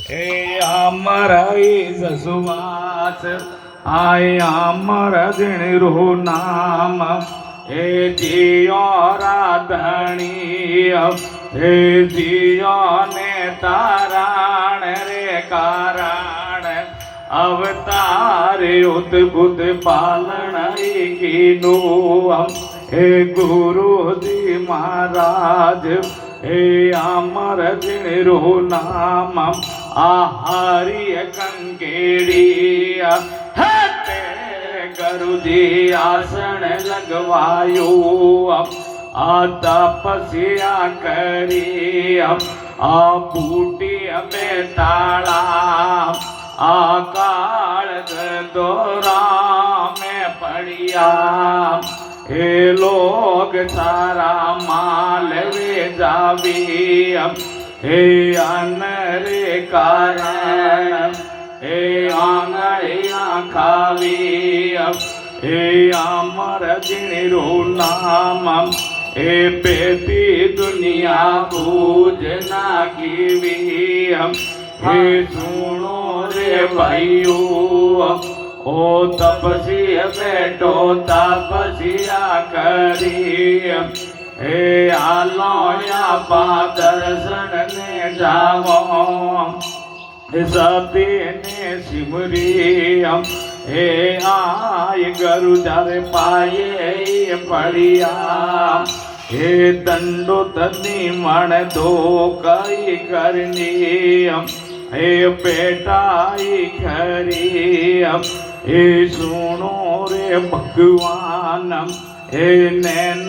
એ અમર જસુવાસ આય અમર જીણરું નામ એ જીયો રાધણીય હે જીયો ને તારાણ રે કારણ અવતાર ઉદ્ભુત પાલન કીનું હે ગુરુજી મહારાજ હે અમર જીણરું નામ આહાર્ય કંકેડી હે ગુરુજી આસન લગવાયું આ તપસ્યા કરી આ બૂટી બેતાળા આ કાળ દોરા મેં પડ્યા એ લોગ સારા માલ વેજાવી હે અનરે કારણ હે આંગળિયા ખાવી હે અમર જીણરું નામ એ પેતી દુનિયા ભૂજ નાખીવી હે સુણો રે ભાઈઓ ઓ તપસી બેઠો તપસ્યા કરી હે આલોયા પાદર્શન ને જાવો સતી ને સિમરી હે આય ગરુ જારે પાયે પડ્યા હે દંડો તની મણ દો કઈ કરની હે પેટાઈ ખરી હે સુણો રે ભગવાન હે નૈના